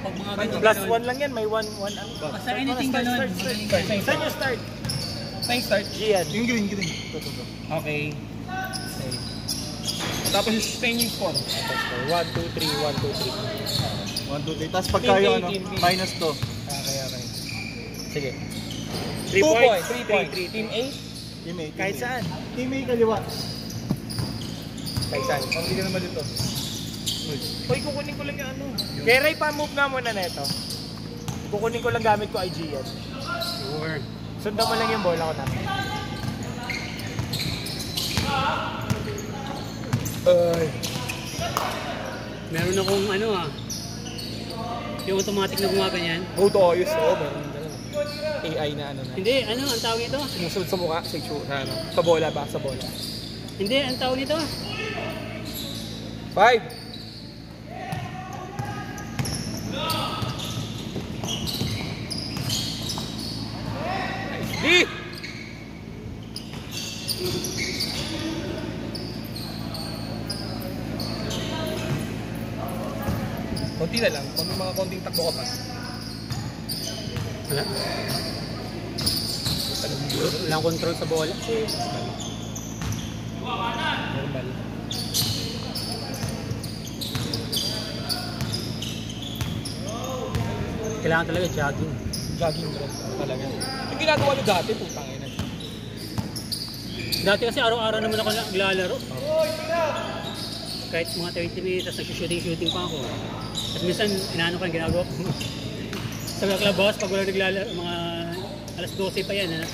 Pag mga ganyan. Plus 1 lang yan, may 1 ano. Basta anything ganun. Saan yung start? Saan yung start? Gian. Yung green. Okay. Tapos yung Spain yung score. 1, 2, 3, 1, 2, 3. 1, 2, 3. Tapos pagka yung ano, minus to. Okay. Sige. 3 points. 3 points. Team A? Team A. Kahit saan. Team A kaliwa. Kahit saan. Pamili ka naman dito. Uy, kukunin ko lang yung ano. Kaya Ray, pa-move nga muna na ito. Kukunin ko lang gamit ko IG yan. Sure. Sundan mo lang yung bola ko namin. Ay. Meron akong ano yung automatic na gumaganyan. Auto ayos. Oo, meron ganun. AI na ano na. Hindi, ano ang tawag nito? Sumusunod sa mukha, sa ano. Sa bola ba? Sa bola. Hindi, ang tawag nito. 5. Di! Konti na lang, kung may mga konting takbo ka pa. Wala. Walang control sa bola. Normal. Kailangan talaga jogging. Jogging talaga. Yung ginagawa nyo dati, putang ina. Dati kasi araw-araw naman ako naglalaro. Kahit mga 30 minutes, tapos nag-shooting pa ako. At minsan, inaano ka yung ginagawa ko. Sa clubhouse, pag wala naglalaro, mga alas 12 pa yan.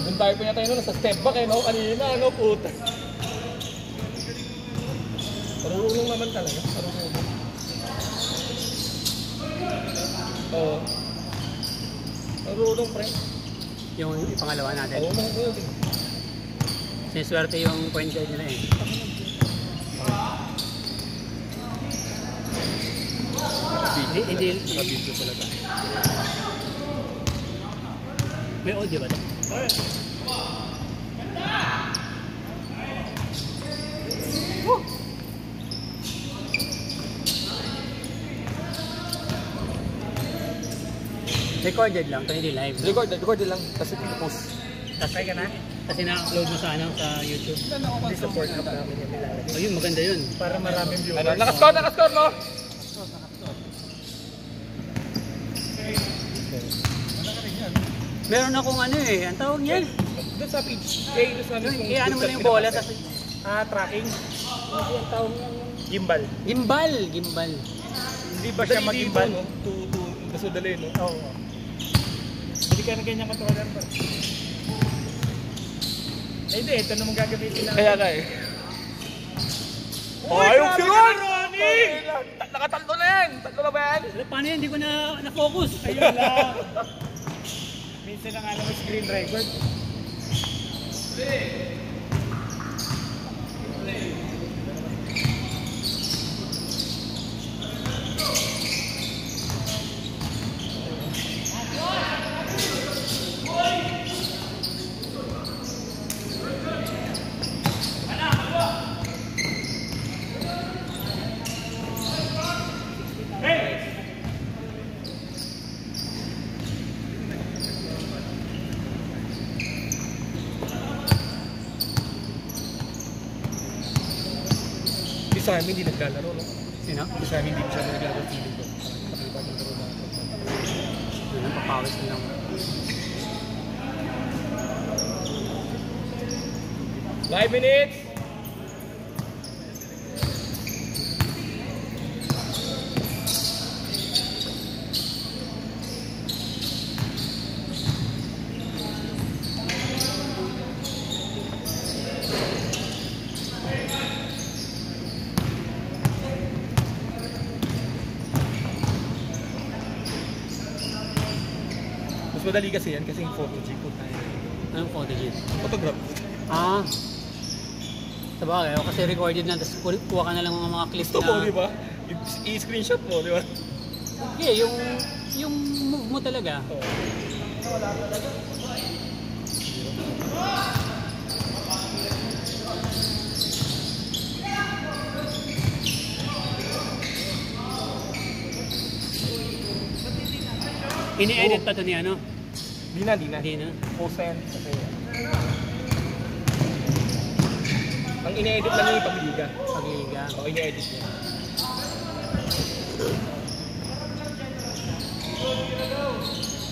Doon tayo pinatay nun, sa step back no? Kanina, ano, puta. Parurulong naman talaga, parurulong. Oo. Parurulong, pre. Yung ipangalawa natin. Oo, mga good. Siniswerte yung point guard nila eh. Hindi. Nakabidyo pala tayo. May audio ba ito? Recorded lang, hindi live. Recorded lang, kasi pinupost. Tapos ka na? Kasi na-upload mo sa YouTube. Hindi support up namin yung nilalagay. Ayun, maganda yun. Para maraming viewers. Ano, nakascore mo! Meron akong ano eh, ang tawag niyan. Doon sa page. Doon sa mismong. Ano mo na yung bola sa... tracking. Ang tawag niyan. Gimbal. Gimbal. Hindi ba siya mag-gimbal? Gusto dali, no? Oo. Hindi ka na ganyan controller pa. Hindi, ito naman gagamitin natin. Kaya ka eh. Ayong si Ronnie! Nakatatlo na yan! Tatlo na ba yan? Paano yan? Hindi ko na-focus. Ayun lang. Minsan na nga naman screen record. Sa amin hindi naglalaro, no? Sino? Sa amin hindi siya naglalaro feeling ko. Pakita ng laro na. Yun, papawis na lang. Five minutes! Madali kasi yan, kasi yung 4G po tayo. Anong photogene? Photograph. Ah. Sabagay, kasi recorded na, tapos kuha ka na lang ng mga clips Gusto mo, na... di ba? I-screenshot mo, di ba? Okay, yung move mo talaga. Ini-edit pa to ni ano? Di na. Hindi na. Post na yan. Kasi... Ang ine-edit lang yung pagliga. Pagliga. O, ine-edit niya.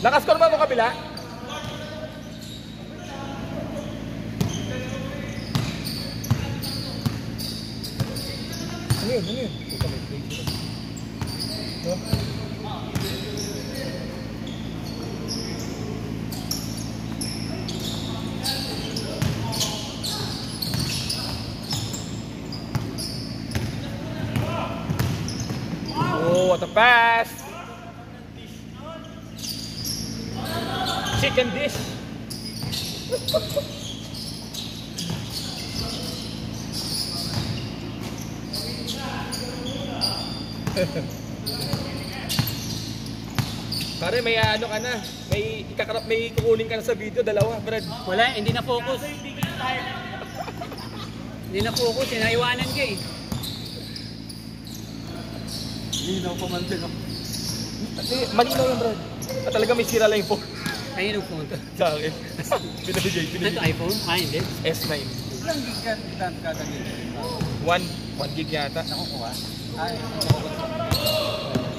Nakascore ba mo kabila? Ano yun? Ano yun? Puta, may play sila. No? Oh, what a pass! Chicken dish. Pare, may ano ka na. May kukunin ka na sa video, dalawa, Brad. Wala, hindi na focus. Hindi na focus, naiwanan ka eh. Linaw pa man din ako. Kasi malinaw yung Brad. At talaga may sira lang yung phone. Ayun ang phone to. Sa akin. Pinabigay. Ano to, iPhone? Ah, hindi. S9. Ilang gig yan? Ilan kada gig? 1 gig yata. Nakukuha? Ay,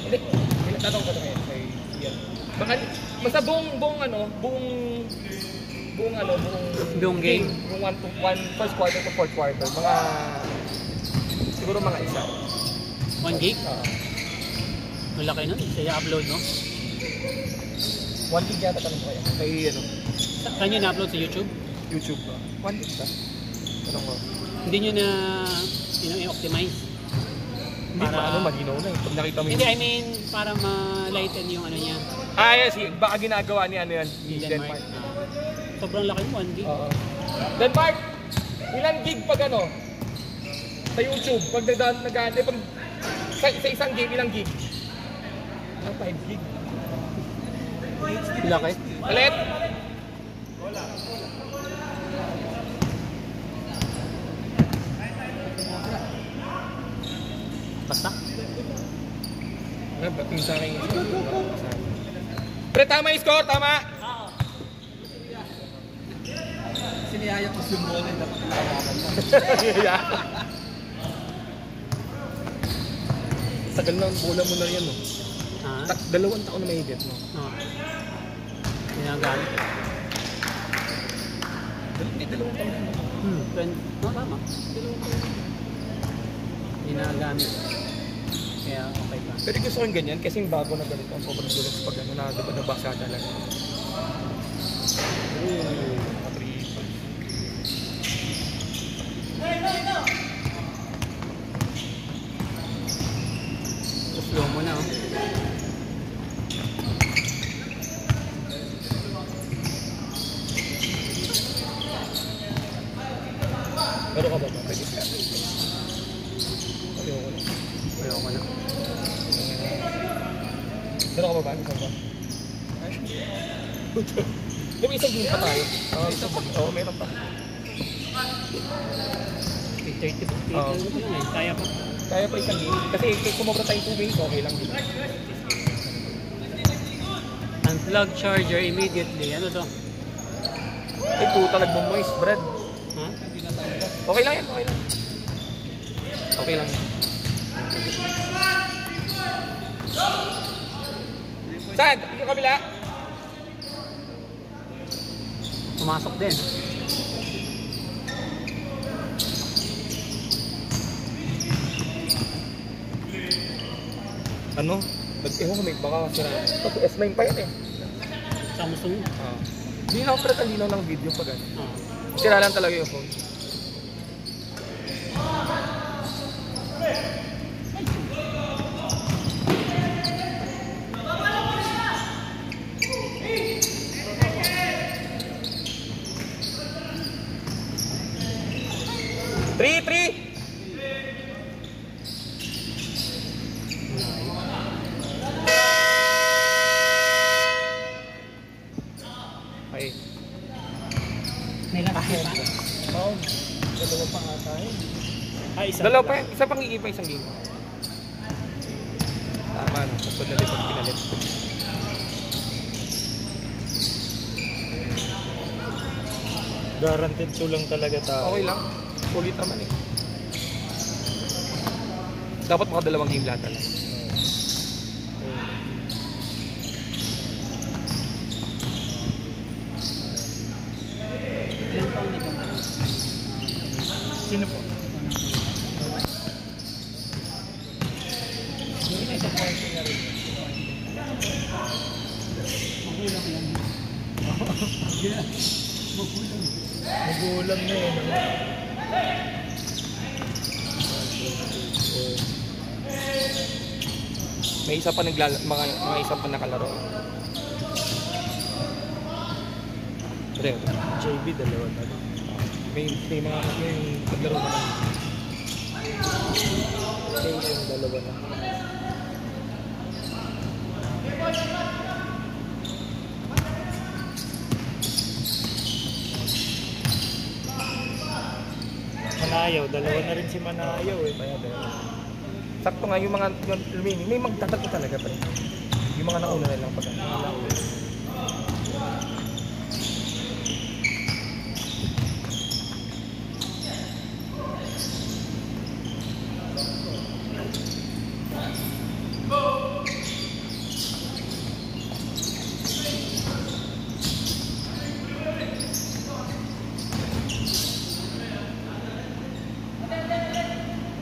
Hindi. Tatanong ko na ngayon kay Ian. Basta buong Buong game. Yung first quarter to fourth quarter. Siguro mga isa. 1 gig? Malaki nun. Saya upload, no? 1 gig yata tanong ko kaya. Kay Saan nyo na-upload sa YouTube? YouTube ba? 1 gig ba? Tanong ko. Hindi nyo na i-optimize? Hindi pa malinaw na eh. Pag nakita mo Hindi, I mean, para ma-lighten yung ano niya. Yes. Baka ginagawa ni yan. Ni Denmark. Sobrang laki mo, 1 gig. Oo. Denmark! Ilan gig pag sa YouTube? Pag nag-aantay, pag sa isang game, ilang gig? 5 gig. Laki. Ulit! Basta. Bating sa akin. Pre, tama yung score, tama! sinihaya ko sumbolin dapat ilawakan mo. Tagal na ang bola mo na yan, no? Ha? 2 taon na may higit, no? Oo. Ginagamit. Hindi, 2 taon na. Tama. Ginagamit. Kaya okay pa. Pero gusto ko yung ganyan kasi yung bago na ganito ang sobrang dulas pag nabasa talaga. Slow mo na, oh. Pero ka ba ba? Pwede ka. Ayoko na. Ayoko na. Pero ka ba ba? Isang ba? Yung isang game pa tayo. Oo, meron pa. 30 Oo. Kaya pa. Kaya pa isang game. Kasi kumobra tayong 2 games, okay lang din. Unplug charger immediately. Ano to? Ay, puta, nagmo-moist, Brad. Ha? Okay lang yan, okay lang. Okay lang yan. Saan? Yung kabila? Pumasok din. Ano? Ewan ko, may baka sira. Kasi S9 pa yan eh. Samsung. Hindi na ako pala talinaw ng video pag ano. Ah. Sira lang talaga yung phone. 3-3! Okay. May last year pa. Round. Dalawa pa ata yun. Ay, isa. Dalawa pa, isa pang iipa, isang game. Tama, no? Tapos padalit pag pinalit. Guaranteed to lang talaga tayo. Okay lang. Ulit naman eh. Dapat mga dalawang game lahat lang. Ilang taon na ba? Sino po? Magulang yan. Magulang. Magulang na yun. May isa pa mga isa pa nakalaro. Pero JB, dalawa na. may mga naglaro na lang. Station, dalawa na. Manayaw, dalawa na rin si Manayaw eh. Sakto nga yung mga remaining, may magtatatlo talaga pa rin. Yung mga nauna na lang pag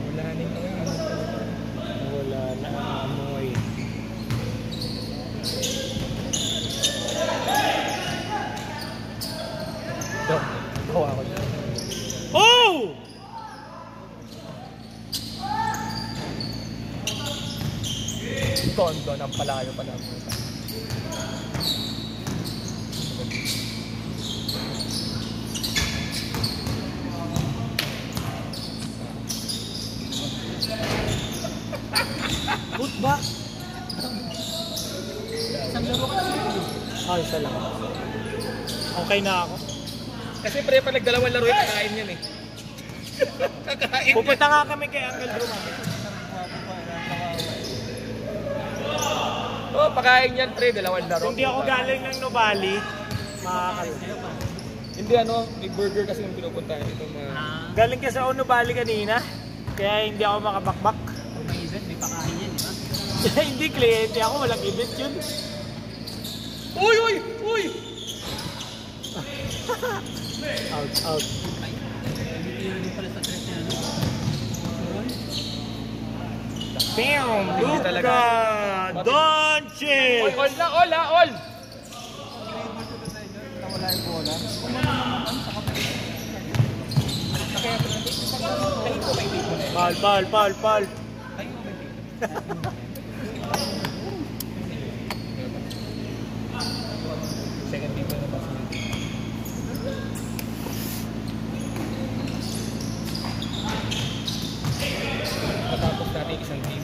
wala na yung Wala na amoy. ito. Gawa ko dyan. Oh! Tondo ng palayo pa lang. Put back! Isang laro ka. Ah, isa lang. Okay na ako. Kasi pre, pag nagdalawang laro yung kakain yan eh. Kakain. Pupunta nga kami kay Uncle Drew mami. Oh, pakain yan pre, dalawang laro. Kung di ako galing ng Nubali, makakaroon. Hindi ano, may burger kasi yung pinupuntahan ito mga... Galing ka sa Nubali kanina, kaya hindi ako makabakbak. Kung may event, may pakain yan, di ba? Hindi, kliyente ako, walang event yun. Uy! Uy! Uy! Out, out. Hindi pala sa tres niya, ano? Bam! Hindi talaga. Luka Doncic! All na, all ha, all! Wala yung bola. Pal, pal, pal, pal. Second team na ba? Matapos natin isang team.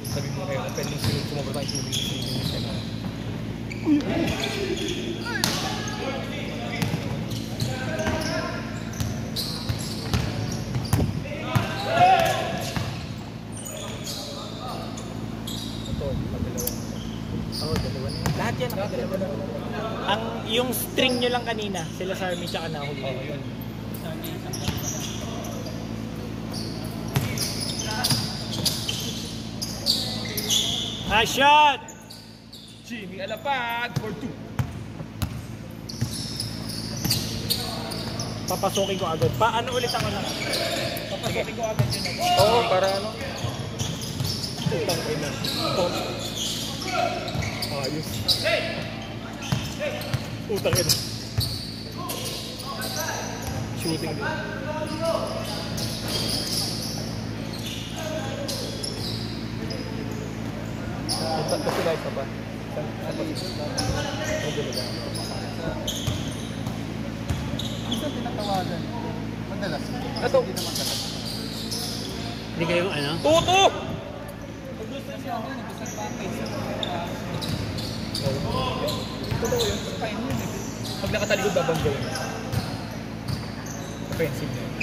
Sabi mo kayo, pwede yung sumobra tayo yung tubig. Oh, dalawa na yun. Lahat yan, nakadalawa na. Yung string nyo lang kanina, sila sa Army tsaka na ako. Oo, yun. Isang niya, isang laro pala. Ah, shot! Jimmy Alapag for 2. Papasukin ko agad. Paano ulit ako na? Papasukin ko agad yun. Oo, para ano? Utang ko na. Ayos. Utang ina. Shooting din. Kasi guys pa ba? Minsan tinatawagan. Madalas. Ato. Hindi naman talaga. Hindi kayo ano? Tuto! Totoo yun. Fine yun eh. Pag nakatalikod, babanggaw yun. Offensive na yun.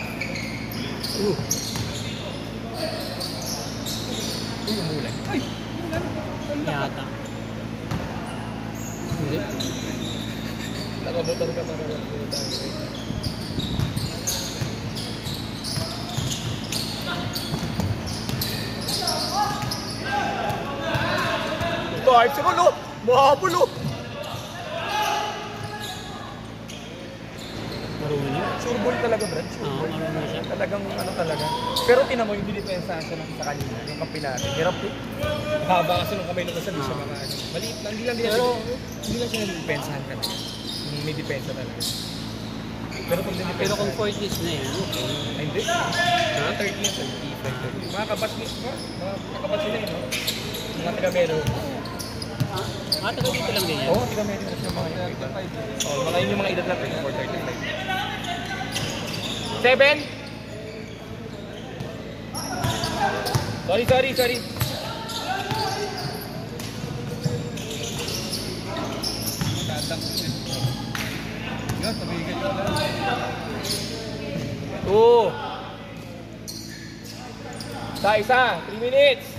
Umulan. Ay! Yata. Hindi. Nakamotor ka para magpunta. Ito, ayos si Rolo! Mahabol oh! Marunong yun. Sure ball talaga, Brad. Sure Oo, ball. marunong siya. Talagang ano talaga. Pero tinan mo yung dinipensa siya sa kanina. Yung kampi natin. Hirap eh. Haba kasi nung kamay nung isa di siya makaano. Maliit lang. Hindi lang siya nadidepensahan kasi. May depensa talaga. Pero kung dinipensa. Pero kung 40s na yan, okay. Ay, hindi. Ha? 30 yan. 30. Mga kabat nila. Mga kabat sila yun, no? Mga taga-mero. Taga dito lang din yan. Oo, taga-mero na siya mga yung edad. Oo, mga yun yung mga edad natin. 435. 7! Sorry. Oo. Isa. 3 minutes.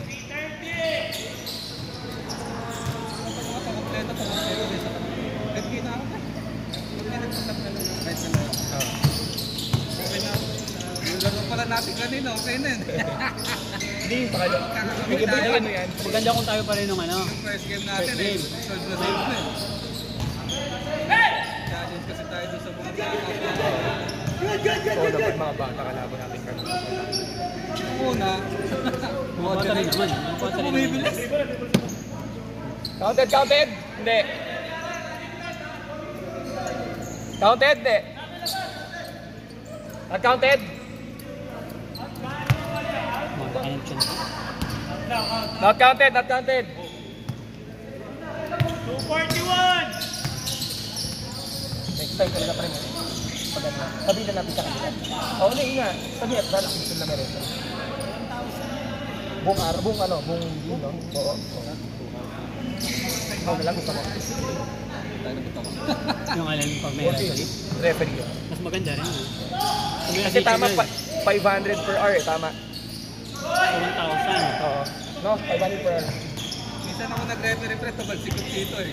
Natin kanina, okay na yun. Hindi, pakalo. Bigyan mo yan. Maganda kung tayo pa rin ng ano. First game natin First game. Solve na save na eh. Challenge kasi tayo doon sa mga Oo, dapat mga bata kalaban natin kami. una. Mga bata rin naman. Mga bata rin naman. Counted? Hindi. Counted? Hindi. Not counted? Makakanap siya na. Not counted. 241! Next time talaga pa rin. Pag ano, sabihin na natin sa kanila. Oo, hindi nga. Sabihin at balak gusto na meron. Buong yun, no? Oo. Ikaw na lang gusto mo. Yung alam pag may referee. Referee yun. Mas maganda rin. Kasi tama, 500 per hour, tama. 1,000. Oo. No, 500 per hour. Minsan ako nag-referee pre, tabal si dito eh.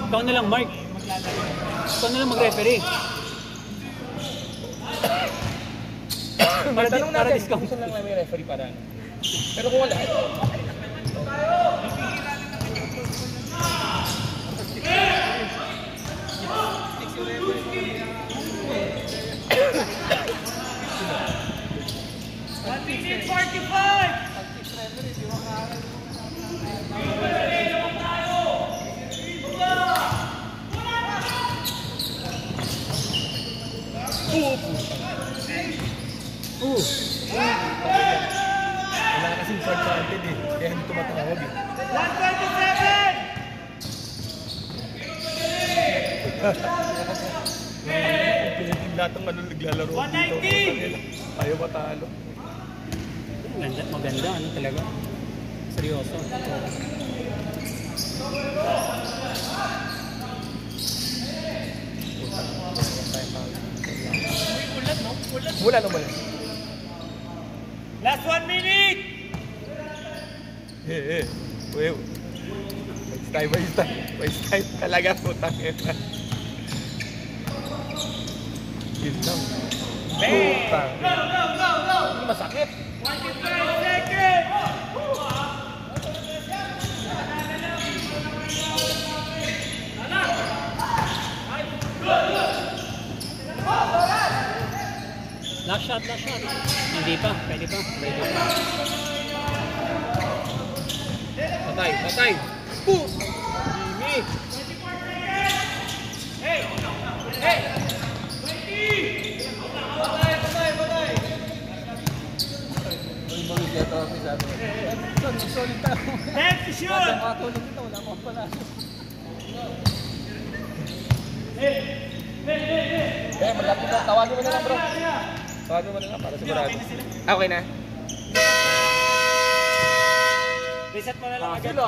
Ikaw na lang, Mark. Ikaw na lang mag-referee. Tanong para natin, discount. gusto lang may referee para ano. Pero kung wala, wala kasing short-sighted eh. Kaya hindi tumatawag eh. 127! Lahat ng ano naglalaro dito. Ayaw matalo. Maganda, ano talaga. Seryoso. Wala naman. Last 1 minute! Well, waste time talaga putang ina. Yun lang. Putang. Go! Hindi masakit. 45 seconds! Last shot. Hindi pa. Pwede pa. Patay. Boom! Jimmy! Hey! Time to shoot! Malapit na. Tawagin mo na lang bro. Tawagin mo na nga para Hindi, sigurado. okay na sila. Ah, okay na? Reset mo na lang agad. Silo.